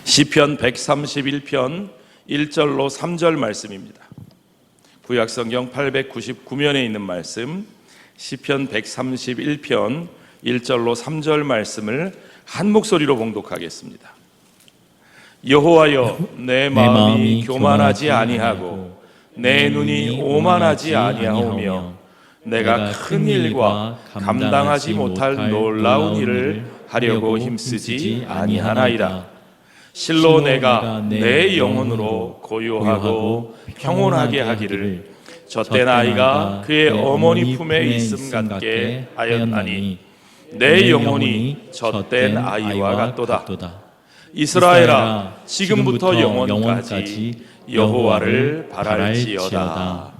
시편 131편 1절로 3절 말씀입니다. 구약성경 899면에 있는 말씀, 시편 131편 1절로 3절 말씀을 한 목소리로 봉독하겠습니다. 여호와여, 내 마음이 교만하지 아니하고 내 눈이 오만하지 아니하오며 내가 큰 일과 감당하지 못할 놀라운 일을 하려고 힘쓰지 아니하나이다. 실로 내가 내 영혼으로 고요하고 평온하게 하기를 젖된 아이가 그의 어머니 품에 있음 같게 하였나니 내 영혼이 젖된 아이와 같도다. 이스라엘아, 지금부터 영원까지 여호와를 바랄지어다.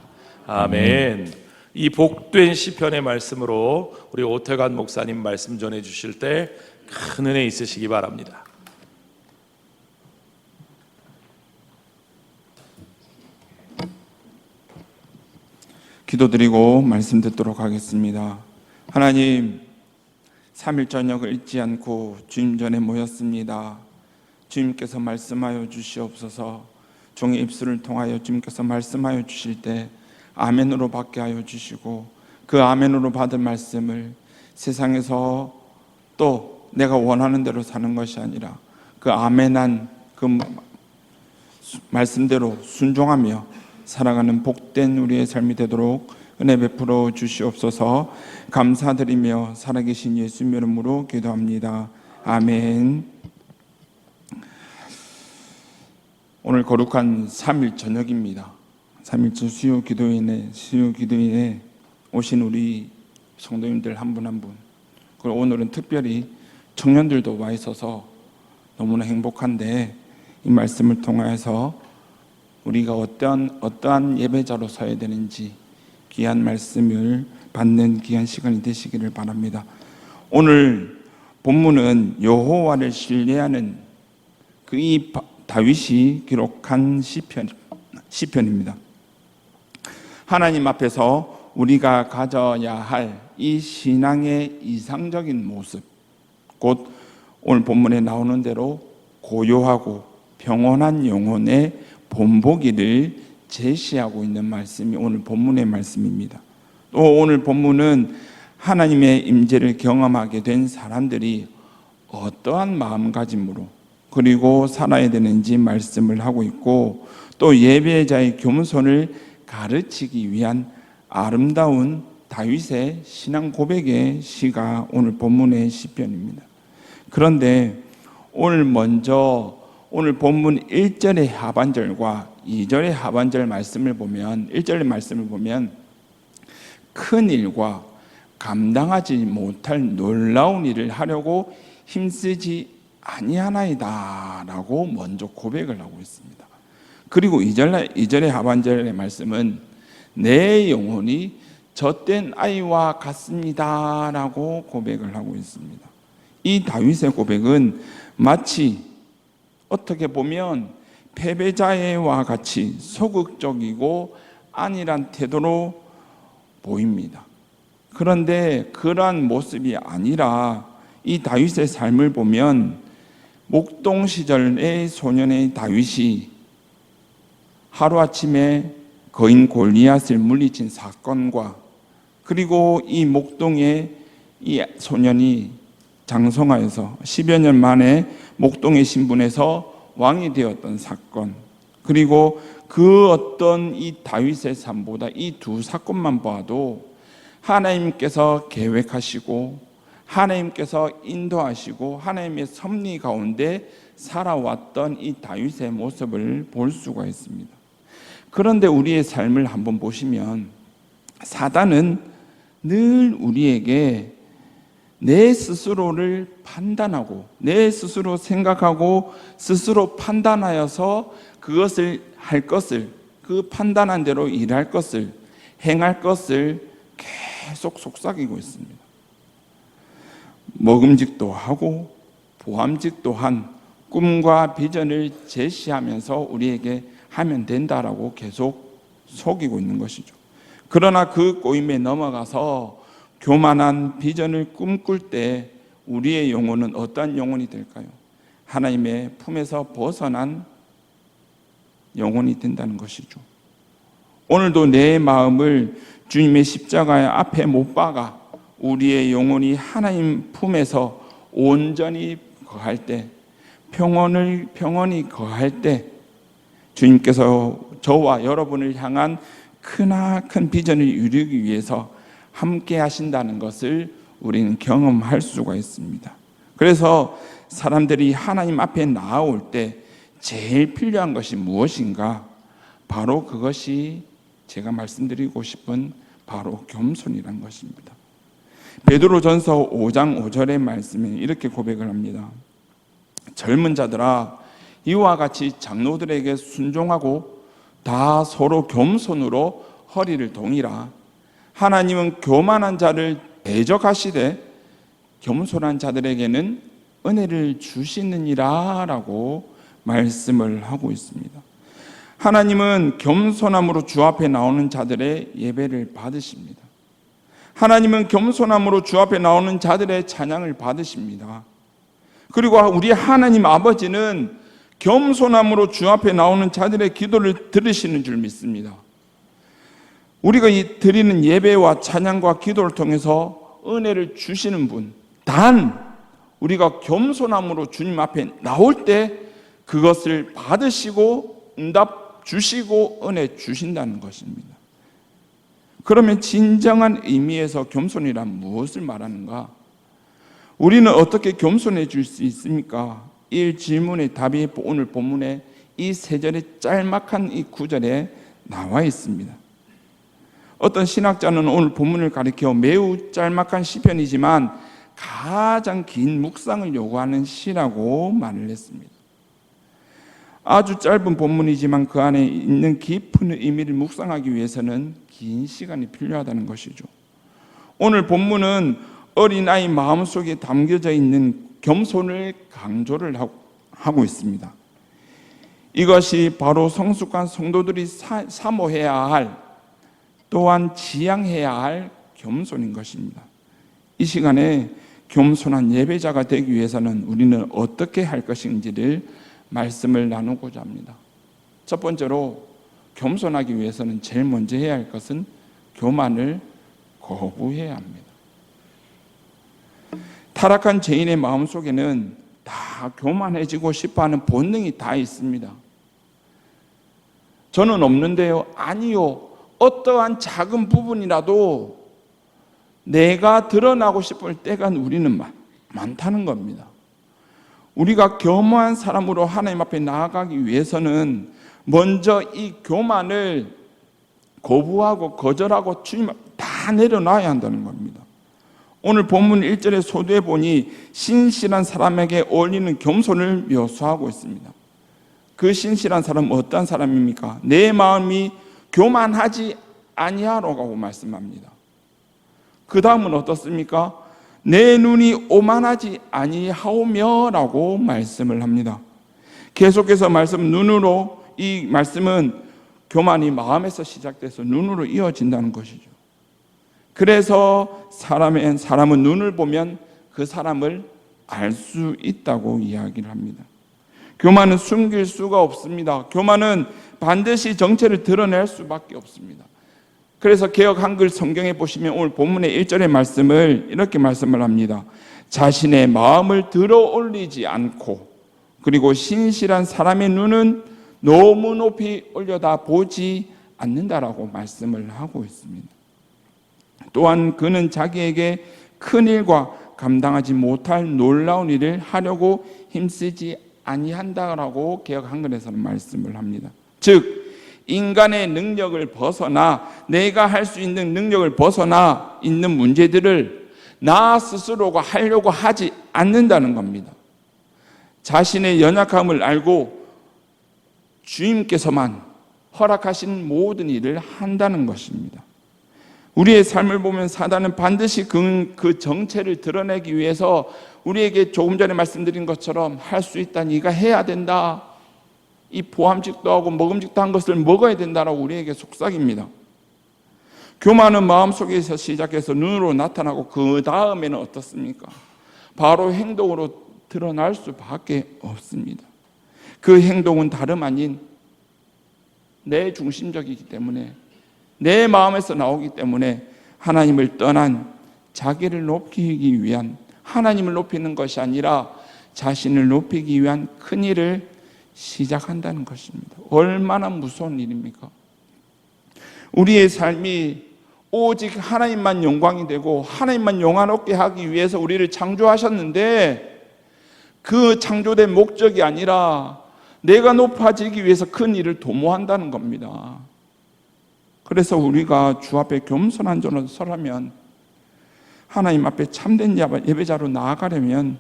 아멘. 이 복된 시편의 말씀으로 우리 오태관 목사님 말씀 전해 주실 때 큰 은혜 있으시기 바랍니다. 기도드리고 말씀 듣도록 하겠습니다. 하나님, 3일 저녁을 잊지 않고 주님 전에 모였습니다. 주님께서 말씀하여 주시옵소서. 종의 입술을 통하여 주님께서 말씀하여 주실 때 아멘으로 받게 하여 주시고, 그 아멘으로 받은 말씀을 세상에서 또 내가 원하는 대로 사는 것이 아니라 그 아멘한 그 말씀대로 순종하며 살아가는 복된 우리의 삶이 되도록 은혜 베풀어 주시옵소서. 감사드리며 살아계신 예수님 이름으로 기도합니다. 아멘. 오늘 거룩한 3일 저녁입니다. 3일째 수요 기도인에 오신 우리 성도님들 한 분 한 분, 그리고 오늘은 특별히 청년들도 와 있어서 너무나 행복한데, 이 말씀을 통해서 우리가 어떠한 예배자로 서야 되는지 귀한 말씀을 받는 귀한 시간이 되시기를 바랍니다. 오늘 본문은 여호와를 신뢰하는 이 다윗이 기록한 시편입니다. 하나님 앞에서 우리가 가져야 할 이 신앙의 이상적인 모습, 곧 오늘 본문에 나오는 대로 고요하고 평온한 영혼의 본보기를 제시하고 있는 말씀이 오늘 본문의 말씀입니다. 또 오늘 본문은 하나님의 임재를 경험하게 된 사람들이 어떠한 마음가짐으로 그리고 살아야 되는지 말씀을 하고 있고, 또 예배자의 겸손을 가르치기 위한 아름다운 다윗의 신앙 고백의 시가 오늘 본문의 시편입니다. 그런데 오늘 먼저 오늘 본문 1절의 하반절과 2절의 하반절 말씀을 보면, 1절의 말씀을 보면 큰 일과 감당하지 못할 놀라운 일을 하려고 힘쓰지 아니하나이다 라고 먼저 고백을 하고 있습니다. 그리고 2절의 하반절의 말씀은 내 영혼이 젖된 아이와 같습니다 라고 고백을 하고 있습니다. 이 다윗의 고백은 마치 어떻게 보면 패배자와 같이 소극적이고 안일한 태도로 보입니다. 그런데 그러한 모습이 아니라 이 다윗의 삶을 보면 목동 시절의 소년의 다윗이 하루아침에 거인 골리앗을 물리친 사건과, 그리고 이 목동의 이 소년이 장성하여서 10여 년 만에 목동의 신분에서 왕이 되었던 사건, 그리고 그 어떤 이 다윗의 삶보다 이 두 사건만 봐도 하나님께서 계획하시고 하나님께서 인도하시고 하나님의 섭리 가운데 살아왔던 이 다윗의 모습을 볼 수가 있습니다. 그런데 우리의 삶을 한번 보시면 사단은 늘 우리에게 내 스스로를 판단하고 내 스스로 생각하고 스스로 판단하여서 그것을 할 것을, 그 판단한 대로 일할 것을, 행할 것을 계속 속삭이고 있습니다. 먹음직도 하고 보암직도 한 꿈과 비전을 제시하면서 우리에게 하면 된다라고 계속 속이고 있는 것이죠. 그러나 그 꼬임에 넘어가서 교만한 비전을 꿈꿀 때 우리의 영혼은 어떠한 영혼이 될까요? 하나님의 품에서 벗어난 영혼이 된다는 것이죠. 오늘도 내 마음을 주님의 십자가의 앞에 못 박아 우리의 영혼이 하나님 품에서 온전히 거할 때, 평온히 거할 때 주님께서 저와 여러분을 향한 크나큰 비전을 이루기 위해서 함께 하신다는 것을 우리는 경험할 수가 있습니다. 그래서 사람들이 하나님 앞에 나아올 때 제일 필요한 것이 무엇인가? 바로 그것이 제가 말씀드리고 싶은 바로 겸손이란 것입니다. 베드로전서 5장 5절의 말씀에 이렇게 고백을 합니다. 젊은 자들아, 이와 같이 장로들에게 순종하고 다 서로 겸손으로 허리를 동이라. 하나님은 교만한 자를 대적하시되 겸손한 자들에게는 은혜를 주시느니라 라고 말씀을 하고 있습니다. 하나님은 겸손함으로 주 앞에 나오는 자들의 예배를 받으십니다. 하나님은 겸손함으로 주 앞에 나오는 자들의 찬양을 받으십니다. 그리고 우리 하나님 아버지는 겸손함으로 주 앞에 나오는 자들의 기도를 들으시는 줄 믿습니다. 우리가 이 드리는 예배와 찬양과 기도를 통해서 은혜를 주시는 분, 단 우리가 겸손함으로 주님 앞에 나올 때 그것을 받으시고 응답 주시고 은혜 주신다는 것입니다. 그러면 진정한 의미에서 겸손이란 무엇을 말하는가? 우리는 어떻게 겸손해질 수 있습니까? 이 질문의 답이 오늘 본문에 이 세 절의 짤막한 이 구절에 나와 있습니다. 어떤 신학자는 오늘 본문을 가리켜 매우 짤막한 시편이지만 가장 긴 묵상을 요구하는 시라고 말을 했습니다. 아주 짧은 본문이지만 그 안에 있는 깊은 의미를 묵상하기 위해서는 긴 시간이 필요하다는 것이죠. 오늘 본문은 어린아이 마음속에 담겨져 있는 겸손을 강조를 하고 있습니다. 이것이 바로 성숙한 성도들이 사모해야 할, 또한 지향해야 할 겸손인 것입니다. 이 시간에 겸손한 예배자가 되기 위해서는 우리는 어떻게 할 것인지를 말씀을 나누고자 합니다. 첫 번째로 겸손하기 위해서는 제일 먼저 해야 할 것은 교만을 거부해야 합니다. 타락한 죄인의 마음속에는 다 교만해지고 싶어하는 본능이 다 있습니다. 저는 없는데요. 아니요. 어떠한 작은 부분이라도 내가 드러나고 싶을 때가 우리는 많다는 겁니다. 우리가 겸허한 사람으로 하나님 앞에 나아가기 위해서는 먼저 이 교만을 거부하고 거절하고 주님 앞에 다 내려놔야 한다는 겁니다. 오늘 본문 1절에 소두에 보니 신실한 사람에게 어울리는 겸손을 묘사하고 있습니다. 그 신실한 사람은 어떤 사람입니까? 내 마음이 교만하지 아니하라고 말씀합니다. 그 다음은 어떻습니까? 내 눈이 오만하지 아니하오며 라고 말씀을 합니다. 계속해서 눈으로, 이 말씀은 교만이 마음에서 시작돼서 눈으로 이어진다는 것이죠. 그래서 사람은 눈을 보면 그 사람을 알 수 있다고 이야기를 합니다. 교만은 숨길 수가 없습니다. 교만은 반드시 정체를 드러낼 수밖에 없습니다. 그래서 개역 한글 성경에 보시면 오늘 본문의 1절의 말씀을 이렇게 말씀을 합니다. 자신의 마음을 들어 올리지 않고, 그리고 신실한 사람의 눈은 너무 높이 올려다 보지 않는다라고 말씀을 하고 있습니다. 또한 그는 자기에게 큰 일과 감당하지 못할 놀라운 일을 하려고 힘쓰지 아니한다라고 개역 한글에서는 말씀을 합니다. 즉 인간의 능력을 벗어나, 내가 할 수 있는 능력을 벗어나 있는 문제들을 나 스스로가 하려고 하지 않는다는 겁니다. 자신의 연약함을 알고 주님께서만 허락하신 모든 일을 한다는 것입니다. 우리의 삶을 보면 사단은 반드시 그 정체를 드러내기 위해서 우리에게 조금 전에 말씀드린 것처럼 할 수 있다, 네가 해야 된다, 이 보암직도 하고 먹음직도 한 것을 먹어야 된다라고 우리에게 속삭입니다. 교만은 마음속에서 시작해서 눈으로 나타나고 그 다음에는 어떻습니까? 바로 행동으로 드러날 수밖에 없습니다. 그 행동은 다름 아닌 내 중심적이기 때문에, 내 마음에서 나오기 때문에 하나님을 떠난 자기를 높이기 위한, 하나님을 높이는 것이 아니라 자신을 높이기 위한 큰 일을 시작한다는 것입니다. 얼마나 무서운 일입니까? 우리의 삶이 오직 하나님만 영광이 되고 하나님만 영화롭게 하기 위해서 우리를 창조하셨는데, 그 창조된 목적이 아니라 내가 높아지기 위해서 큰 일을 도모한다는 겁니다. 그래서 우리가 주 앞에 겸손한 자로 서려면, 하나님 앞에 참된 예배자로 나아가려면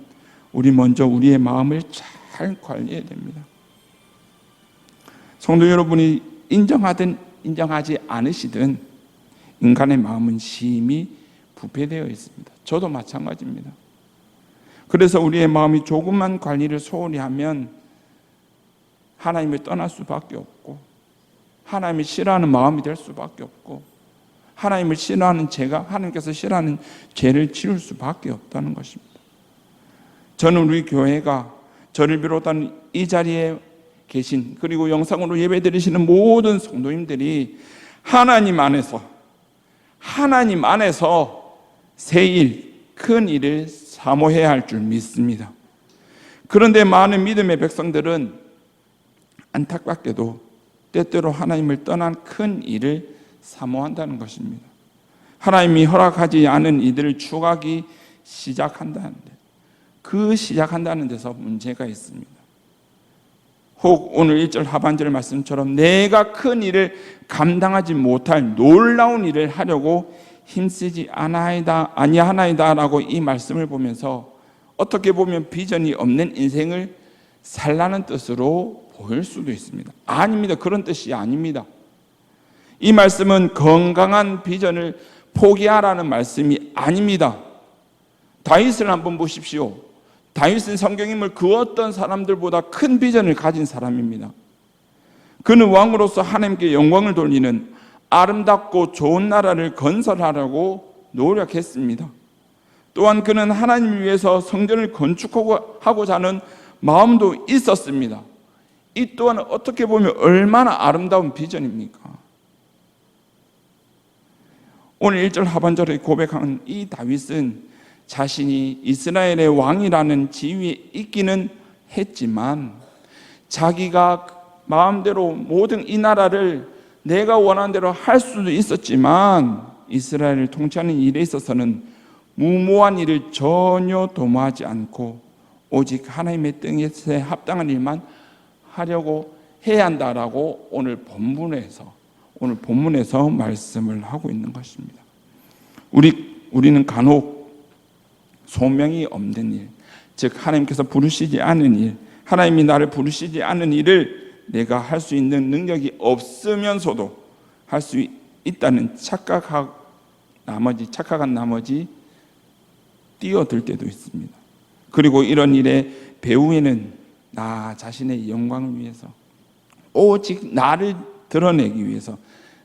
우리 먼저 우리의 마음을 잘 관리해야 됩니다. 성도 여러분이 인정하든 인정하지 않으시든 인간의 마음은 심히 부패되어 있습니다. 저도 마찬가지입니다. 그래서 우리의 마음이 조금만 관리를 소홀히 하면 하나님을 떠날 수밖에 없고, 하나님을 싫어하는 마음이 될 수밖에 없고, 하나님을 싫어하는 죄가, 하나님께서 싫어하는 죄를 지을 수밖에 없다는 것입니다. 저는 우리 교회가, 저를 비롯한 이 자리에 계신, 그리고 영상으로 예배드리시는 모든 성도님들이 하나님 안에서 새 일, 큰 일을 사모해야 할 줄 믿습니다. 그런데 많은 믿음의 백성들은 안타깝게도 때때로 하나님을 떠난 큰 일을 사모한다는 것입니다. 하나님이 허락하지 않은 이들을 추구하기 시작한다는데, 그 시작한다는 데서 문제가 있습니다. 혹 오늘 1절 하반절 말씀처럼 내가 큰 일을 감당하지 못할 놀라운 일을 하려고 힘쓰지 아니하나이다 라고 이 말씀을 보면서 어떻게 보면 비전이 없는 인생을 살라는 뜻으로 보일 수도 있습니다. 아닙니다. 그런 뜻이 아닙니다. 이 말씀은 건강한 비전을 포기하라는 말씀이 아닙니다. 다윗을 한번 보십시오. 다윗은 성경인물 그 어떤 사람들보다 큰 비전을 가진 사람입니다. 그는 왕으로서 하나님께 영광을 돌리는 아름답고 좋은 나라를 건설하려고 노력했습니다. 또한 그는 하나님을 위해서 성전을 건축하고자 하는 마음도 있었습니다. 이 또한 어떻게 보면 얼마나 아름다운 비전입니까? 오늘 1절 하반절에 고백하는 이 다윗은 자신이 이스라엘의 왕이라는 지위에 있기는 했지만, 자기가 마음대로 모든 이 나라를 내가 원하는 대로 할 수도 있었지만, 이스라엘을 통치하는 일에 있어서는 무모한 일을 전혀 도모하지 않고 오직 하나님의 뜻에 합당한 일만 하려고 해야 한다라고 오늘 본문에서 말씀을 하고 있는 것입니다. 우리는 간혹 소명이 없는 일, 즉 하나님께서 부르시지 않은 일, 하나님이 나를 부르시지 않은 일을 내가 할 수 있는 능력이 없으면서도 할 수 있다는 착각한 나머지 뛰어들 때도 있습니다. 그리고 이런 일의 배후에는 나 자신의 영광을 위해서, 오직 나를 드러내기 위해서,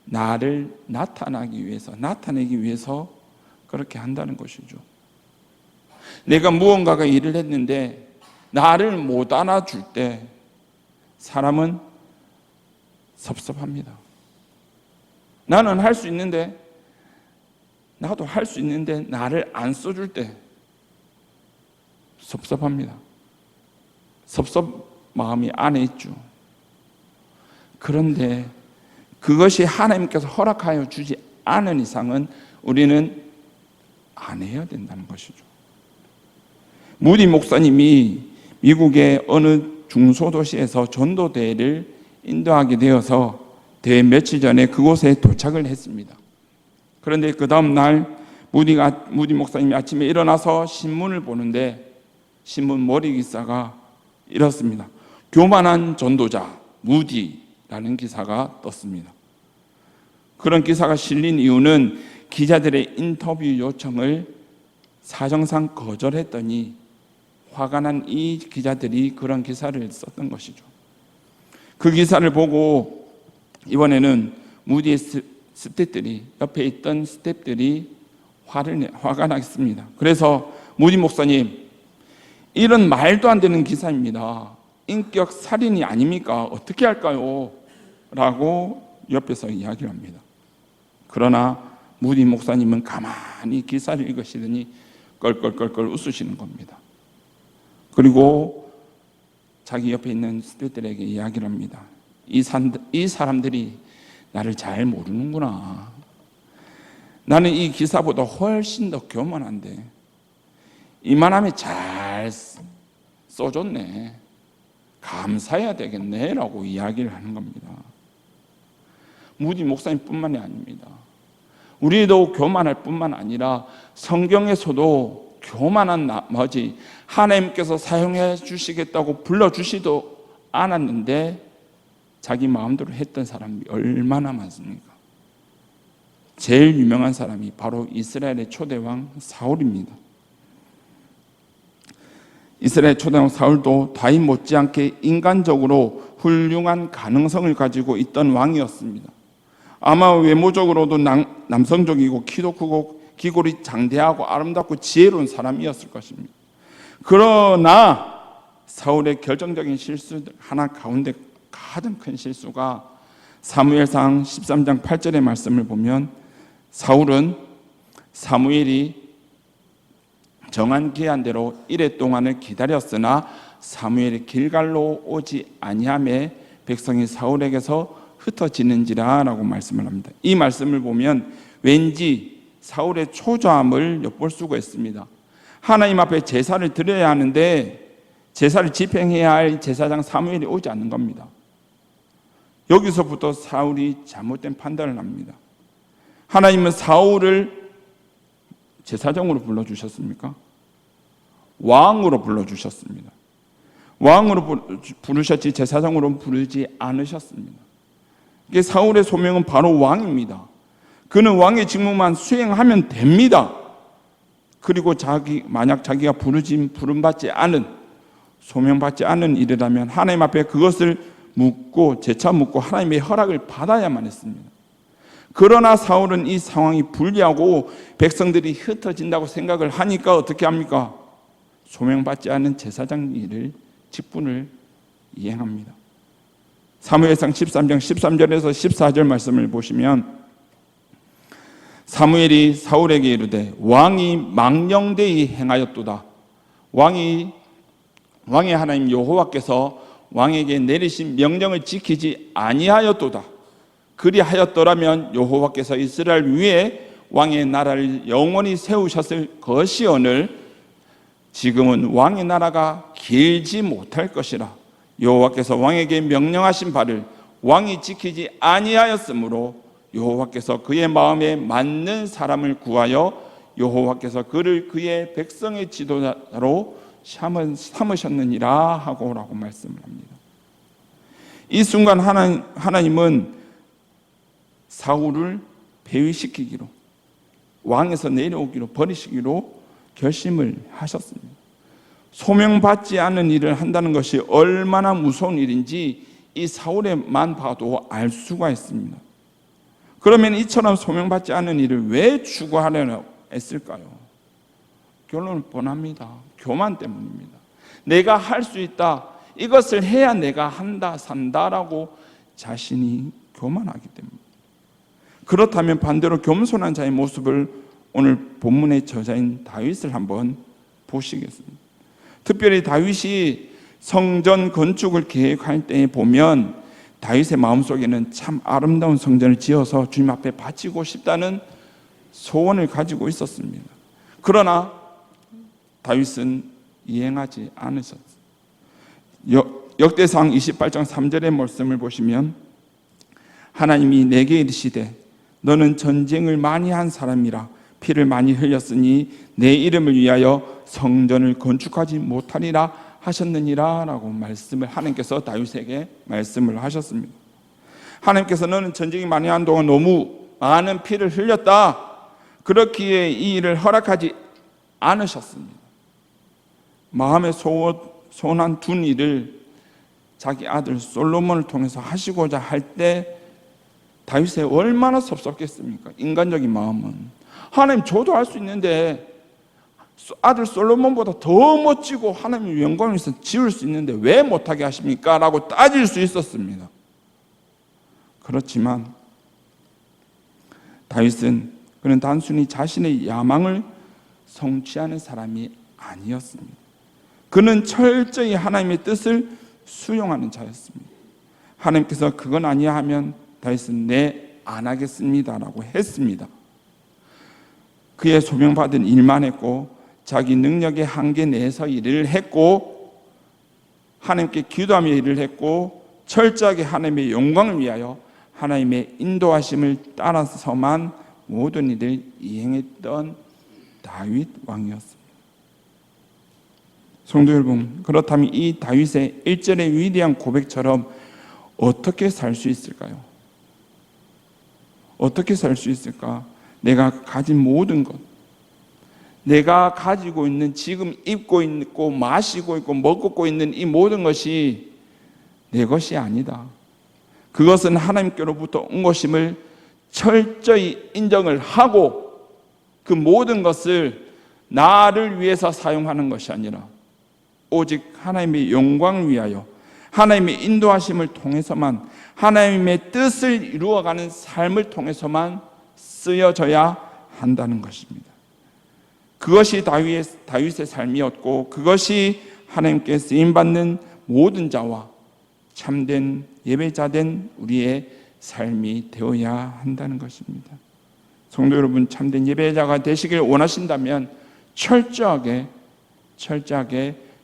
나를 나타내기 위해서 그렇게 한다는 것이죠. 내가 무언가가 일을 했는데 나를 못 안아줄 때 사람은 섭섭합니다. 나는 할 수 있는데, 나도 할 수 있는데 나를 안 써줄 때 섭섭합니다. 마음이 안에 있죠. 그런데 그것이 하나님께서 허락하여 주지 않은 이상은 우리는 안 해야 된다는 것이죠. 무디 목사님이 미국의 어느 중소도시에서 전도대회를 인도하게 되어서 대회 며칠 전에 그곳에 도착을 했습니다. 그런데 그 다음 날 무디 목사님이 아침에 일어나서 신문을 보는데 신문 머리 기사가 이렇습니다. 교만한 전도자 무디라는 기사가 떴습니다. 그런 기사가 실린 이유는 기자들의 인터뷰 요청을 사정상 거절했더니 화가 난 이 기자들이 그런 기사를 썼던 것이죠. 그 기사를 보고 이번에는 무디의 스태프들이, 옆에 있던 스태프들이 화가 났습니다. 그래서 무디 목사님, 이런 말도 안 되는 기사입니다. 인격 살인이 아닙니까? 어떻게 할까요? 라고 옆에서 이야기를 합니다. 그러나 무디 목사님은 가만히 기사를 읽으시더니 껄껄껄껄 웃으시는 겁니다. 그리고 자기 옆에 있는 스태프들에게 이야기를 합니다. 이 사람들이 나를 잘 모르는구나. 나는 이 기사보다 훨씬 더 교만한데 이만하면 잘 써줬네. 감사해야 되겠네 라고 이야기를 하는 겁니다. 무디 목사님뿐만이 아닙니다. 우리도 교만할 뿐만 아니라 성경에서도 교만한 나머지 하나님께서 사용해 주시겠다고 불러주시도 않았는데 자기 마음대로 했던 사람이 얼마나 많습니까? 제일 유명한 사람이 바로 이스라엘의 초대왕 사울입니다. 이스라엘 초대왕 사울도 다윗 못지않게 인간적으로 훌륭한 가능성을 가지고 있던 왕이었습니다. 아마 외모적으로도 남성적이고 키도 크고 기골이 장대하고 아름답고 지혜로운 사람이었을 것입니다. 그러나 사울의 결정적인 실수들 하나 가운데 가장 큰 실수가 사무엘상 13장 8절의 말씀을 보면 사울은 사무엘이 정한 기한대로 이레 동안을 기다렸으나 사무엘이 길갈로 오지 아니하매 백성이 사울에게서 흩어지는지라 라고 말씀을 합니다. 이 말씀을 보면 왠지 사울의 초조함을 엿볼 수가 있습니다. 하나님 앞에 제사를 드려야 하는데 제사를 집행해야 할 제사장 사무엘이 오지 않는 겁니다. 여기서부터 사울이 잘못된 판단을 합니다. 하나님은 사울을 제사장으로 불러주셨습니까? 왕으로 불러주셨습니다. 왕으로 부르셨지 제사장으로 부르지 않으셨습니다. 이게 사울의 소명은 바로 왕입니다. 그는 왕의 직무만 수행하면 됩니다. 그리고 만약 자기가 부름받지 않은, 소명받지 않은 일이라면 하나님 앞에 그것을 재차 묻고 하나님의 허락을 받아야만 했습니다. 그러나 사울은 이 상황이 불리하고 백성들이 흩어진다고 생각을 하니까 어떻게 합니까? 소명받지 않은 제사장 일을 직분을 이행합니다. 사무엘상 13장 13절에서 14절 말씀을 보시면 사무엘이 사울에게 이르되 왕이 망령되이 행하였도다. 왕의 하나님 여호와께서 왕에게 내리신 명령을 지키지 아니하였도다. 그리하였더라면 여호와께서 이스라엘 위에 왕의 나라를 영원히 세우셨을 것이오늘 지금은 왕의 나라가 길지 못할 것이라. 여호와께서 왕에게 명령하신 바를 왕이 지키지 아니하였으므로 여호와께서 그의 마음에 맞는 사람을 구하여 여호와께서 그를 그의 백성의 지도자로 삼으셨느니라 하고라고 말씀을 합니다. 이 순간 하나님은 사울을 폐위시키기로, 왕에서 내려오기로, 버리시기로 결심을 하셨습니다. 소명받지 않은 일을 한다는 것이 얼마나 무서운 일인지 이 사울에만 봐도 알 수가 있습니다. 그러면 이처럼 소명받지 않은 일을 왜 추구하려고 했을까요? 결론은 뻔합니다. 교만 때문입니다. 내가 할 수 있다, 이것을 해야 내가 한다, 산다라고 자신이 교만하기 때문입니다. 그렇다면 반대로 겸손한 자의 모습을 오늘 본문의 저자인 다윗을 한번 보시겠습니다. 특별히 다윗이 성전 건축을 계획할 때 보면 다윗의 마음속에는 참 아름다운 성전을 지어서 주님 앞에 바치고 싶다는 소원을 가지고 있었습니다. 그러나 다윗은 이행하지 않으셨어요. 역대상 28장 3절의 말씀을 보시면 하나님이 내게 이르시되 너는 전쟁을 많이 한 사람이라 피를 많이 흘렸으니 내 이름을 위하여 성전을 건축하지 못하리라 하셨느니라 라고 말씀을 하나님께서 다윗에게 말씀을 하셨습니다. 하나님께서 너는 전쟁이 많이 한 동안 너무 많은 피를 흘렸다, 그렇기에 이 일을 허락하지 않으셨습니다. 마음에 소원한 둔 일을 자기 아들 솔로몬을 통해서 하시고자 할 때 다윗이 얼마나 섭섭겠습니까? 인간적인 마음은 하나님 저도 할 수 있는데 아들 솔로몬보다 더 멋지고 하나님의 영광을 위해서 지을 수 있는데 왜 못하게 하십니까? 라고 따질 수 있었습니다. 그렇지만 다윗은 그는 단순히 자신의 야망을 성취하는 사람이 아니었습니다. 그는 철저히 하나님의 뜻을 수용하는 자였습니다. 하나님께서 그건 아니야 하면 다윗은 네, 안 하겠습니다라고 했습니다. 그의 소명받은 일만 했고 자기 능력의 한계 내에서 일을 했고 하나님께 기도하며 일을 했고 철저하게 하나님의 영광을 위하여 하나님의 인도하심을 따라서만 모든 일을 이행했던 다윗 왕이었습니다. 성도 여러분, 그렇다면 이 다윗의 1절의 위대한 고백처럼 어떻게 살 수 있을까요? 어떻게 살 수 있을까? 내가 가진 모든 것, 내가 가지고 있는, 지금 입고 있고 마시고 있고 먹고 있는 이 모든 것이 내 것이 아니다. 그것은 하나님께로부터 온 것임을 철저히 인정을 하고 그 모든 것을 나를 위해서 사용하는 것이 아니라 오직 하나님의 영광을 위하여 하나님의 인도하심을 통해서만, 하나님의 뜻을 이루어가는 삶을 통해서만 쓰여져야 한다는 것입니다. 그것이 다윗의 삶이었고 그것이 하나님께 쓰임받는 모든 자와 참된 예배자된 우리의 삶이 되어야 한다는 것입니다. 성도 여러분, 참된 예배자가 되시길 원하신다면 철저하게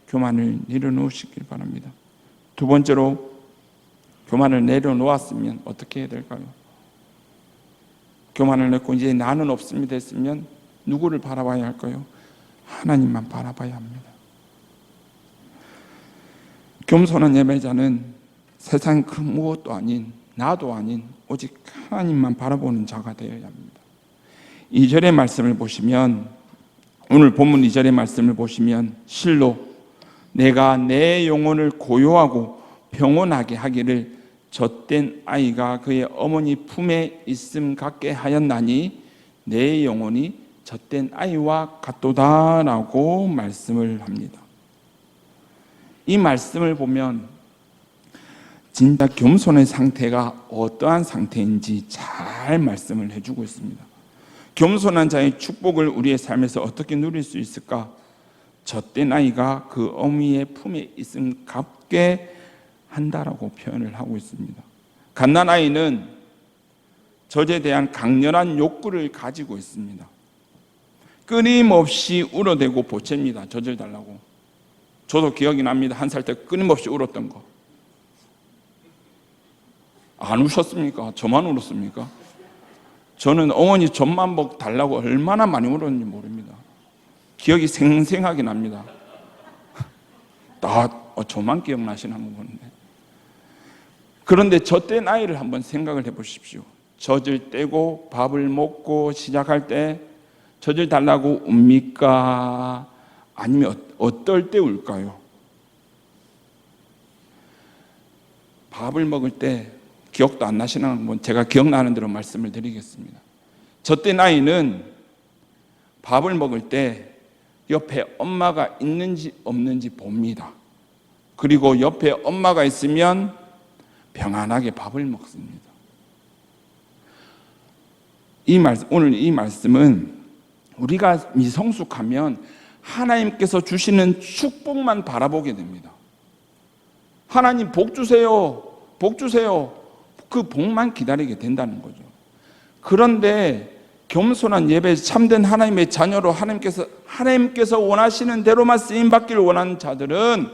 교만을 내려놓으시길 바랍니다. 두 번째로, 교만을 내려놓았으면 어떻게 해야 될까요? 교만을 내고 이제 나는 없습니다 했으면 누구를 바라봐야 할까요? 하나님만 바라봐야 합니다. 겸손한 예배자는 세상 그 무엇도 아닌, 나도 아닌 오직 하나님만 바라보는 자가 되어야 합니다. 2절의 말씀을 보시면, 오늘 본문 2절의 말씀을 보시면 실로 내가 내 영혼을 고요하고 평온하게 하기를 젖된 아이가 그의 어머니 품에 있음 같게 하였나니 내 영혼이 젖된 아이와 같도다라고 말씀을 합니다. 이 말씀을 보면 진짜 겸손의 상태가 어떠한 상태인지 잘 말씀을 해주고 있습니다. 겸손한 자의 축복을 우리의 삶에서 어떻게 누릴 수 있을까? 젖된 아이가 그 어미의 품에 있음 같게 한다라고 표현을 하고 있습니다. 갓난아이는 젖에 대한 강렬한 욕구를 가지고 있습니다. 끊임없이 울어대고 보챕니다. 젖을 달라고. 저도 기억이 납니다. 1살 때 끊임없이 울었던 거. 안 우셨습니까? 저만 울었습니까? 저는 어머니 젖만 달라고 얼마나 많이 울었는지 모릅니다. 기억이 생생하게 납니다. 저만 기억나시나 한번 보는데. 그런데 젖된 아이를 한번 생각을 해보십시오. 젖을 떼고 밥을 먹고 시작할 때 젖을 달라고 웁니까? 아니면 어떨 때 울까요? 밥을 먹을 때 기억도 안 나시나 한번 제가 기억나는 대로 말씀을 드리겠습니다. 젖된 아이는 밥을 먹을 때 옆에 엄마가 있는지 없는지 봅니다. 그리고 옆에 엄마가 있으면 평안하게 밥을 먹습니다. 오늘 이 말씀은 우리가 미성숙하면 하나님께서 주시는 축복만 바라보게 됩니다. 하나님 복 주세요, 복 주세요. 그 복만 기다리게 된다는 거죠. 그런데 겸손한 예배, 참된 하나님의 자녀로 하나님께서 원하시는 대로만 쓰임받기를 원하는 자들은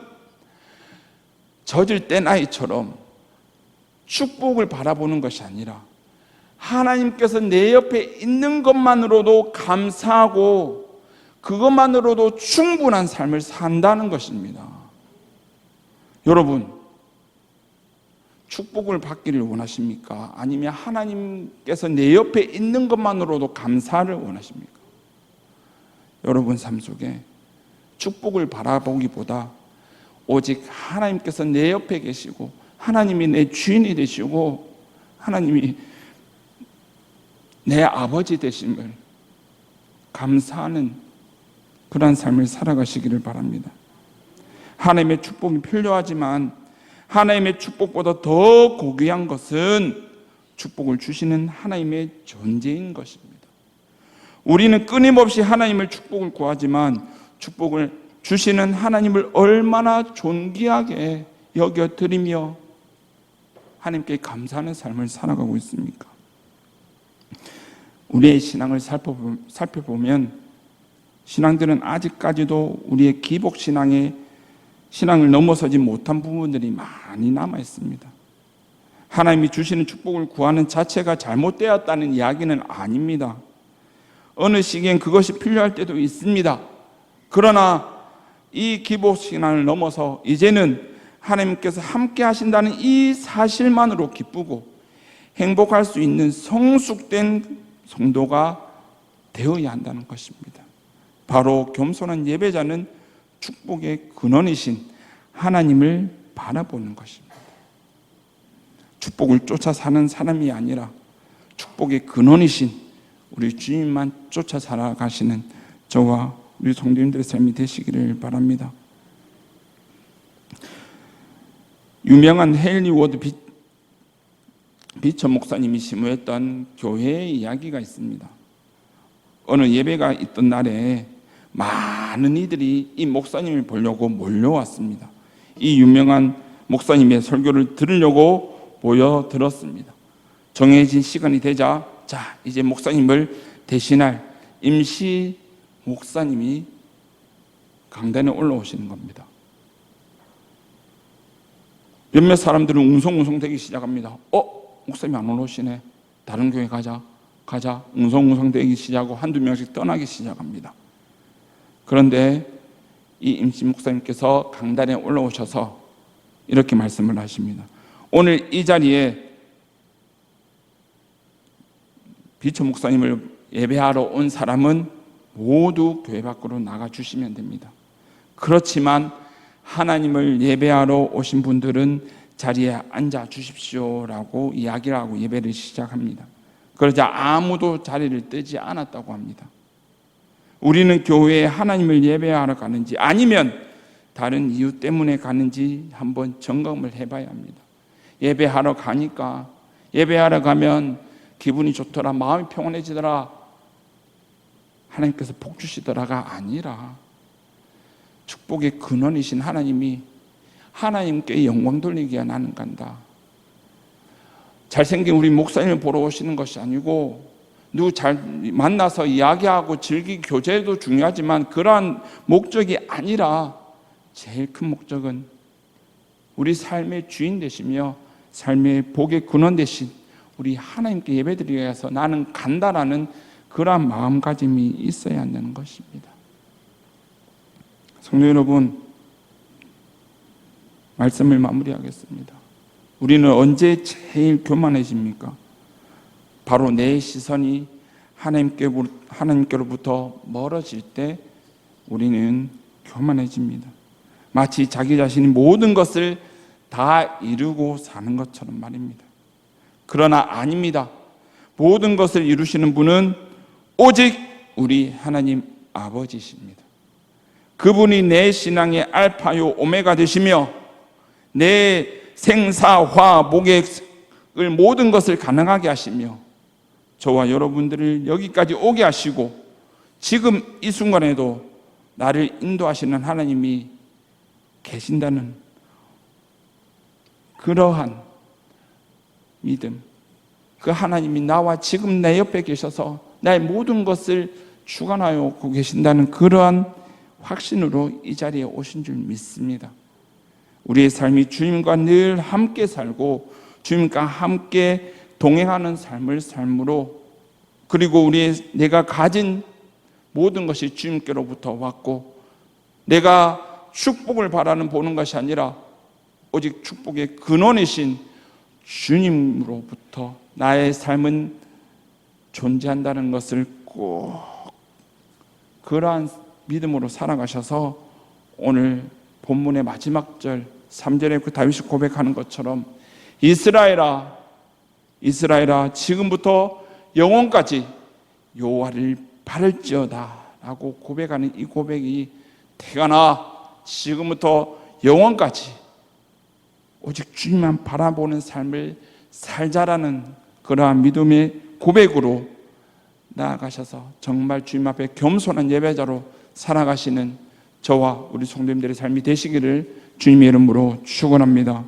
젖을 뗀 아이처럼 축복을 바라보는 것이 아니라 하나님께서 내 옆에 있는 것만으로도 감사하고 그것만으로도 충분한 삶을 산다는 것입니다. 여러분, 축복을 받기를 원하십니까? 아니면 하나님께서 내 옆에 있는 것만으로도 감사를 원하십니까? 여러분 삶 속에 축복을 바라보기보다 오직 하나님께서 내 옆에 계시고 하나님이 내 주인이 되시고 하나님이 내 아버지 되심을 감사하는 그러한 삶을 살아가시기를 바랍니다. 하나님의 축복이 필요하지만 하나님의 축복보다 더 고귀한 것은 축복을 주시는 하나님의 존재인 것입니다. 우리는 끊임없이 하나님의 축복을 구하지만 축복을 주시는 하나님을 얼마나 존귀하게 여겨드리며 하나님께 감사하는 삶을 살아가고 있습니까? 우리의 신앙을 살펴보면 신앙들은 아직까지도 우리의 기복 신앙을 넘어서지 못한 부분들이 많이 남아 있습니다. 하나님이 주시는 축복을 구하는 자체가 잘못되었다는 이야기는 아닙니다. 어느 시기엔 그것이 필요할 때도 있습니다. 그러나 이 기복 신앙을 넘어서 이제는 하나님께서 함께 하신다는 이 사실만으로 기쁘고 행복할 수 있는 성숙된 성도가 되어야 한다는 것입니다. 바로 겸손한 예배자는 축복의 근원이신 하나님을 바라보는 것입니다. 축복을 쫓아 사는 사람이 아니라 축복의 근원이신 우리 주님만 쫓아 살아가시는 저와 우리 성도님들의 삶이 되시기를 바랍니다. 유명한 헨리 워드 비처 목사님이 심호했던 교회의 이야기가 있습니다. 어느 예배가 있던 날에 많은 이들이 이 목사님을 보려고 몰려왔습니다. 이 유명한 목사님의 설교를 들으려고 모여들었습니다. 정해진 시간이 되자 이제 목사님을 대신할 임시 목사님이 강단에 올라오시는 겁니다. 몇몇 사람들은 웅성웅성 되기 시작합니다. 목사님이 안 올라오시네. 다른 교회 가자. 웅성웅성 되기 시작하고 한두 명씩 떠나기 시작합니다. 그런데 이 임시 목사님께서 강단에 올라오셔서 이렇게 말씀을 하십니다. 오늘 이 자리에 비처 목사님을 예배하러 온 사람은 모두 교회 밖으로 나가주시면 됩니다. 그렇지만 하나님을 예배하러 오신 분들은 자리에 앉아 주십시오라고 이야기를 하고 예배를 시작합니다. 그러자 아무도 자리를 뜨지 않았다고 합니다. 우리는 교회에 하나님을 예배하러 가는지 아니면 다른 이유 때문에 가는지 한번 점검을 해봐야 합니다. 예배하러 가면 기분이 좋더라, 마음이 평온해지더라, 하나님께서 복 주시더라가 아니라 축복의 근원이신 하나님이 하나님께 영광 돌리기에 나는 간다. 잘생긴 우리 목사님을 보러 오시는 것이 아니고 누구 잘 만나서 이야기하고 즐기기 교제도 중요하지만 그러한 목적이 아니라 제일 큰 목적은 우리 삶의 주인 되시며 삶의 복의 근원 되신 우리 하나님께 예배드리기 위해서 나는 간다라는 그러한 마음가짐이 있어야 한다는 것입니다. 성도 여러분, 말씀을 마무리하겠습니다. 우리는 언제 제일 교만해집니까? 바로 내 시선이 하나님께로부터 멀어질 때 우리는 교만해집니다. 마치 자기 자신이 모든 것을 다 이루고 사는 것처럼 말입니다. 그러나 아닙니다. 모든 것을 이루시는 분은 오직 우리 하나님 아버지십니다. 그분이 내 신앙의 알파요 오메가 되시며 내 생사화 목액을 모든 것을 가능하게 하시며 저와 여러분들을 여기까지 오게 하시고 지금 이 순간에도 나를 인도하시는 하나님이 계신다는 그러한 믿음, 그 하나님이 나와 지금 내 옆에 계셔서 나의 모든 것을 주관하여 계신다는 그러한 확신으로 이 자리에 오신 줄 믿습니다. 우리의 삶이 주님과 늘 함께 살고 주님과 함께 동행하는 삶으로 그리고 내가 가진 모든 것이 주님께로부터 왔고 내가 축복을 바라는 보는 것이 아니라 오직 축복의 근원이신 주님으로부터 나의 삶은 존재한다는 것을 꼭 그러한 믿음으로 살아가셔서 오늘 본문의 마지막 절 3절에 그 다윗이 고백하는 것처럼 이스라엘아 지금부터 영원까지 여호와를 바랄지어다 하고 고백하는 이 고백이 태어나 지금부터 영원까지 오직 주님만 바라보는 삶을 살자라는 그러한 믿음의 고백으로 나아가셔서 정말 주님 앞에 겸손한 예배자로 살아가시는 저와 우리 성도님들의 삶이 되시기를 주님의 이름으로 축원합니다.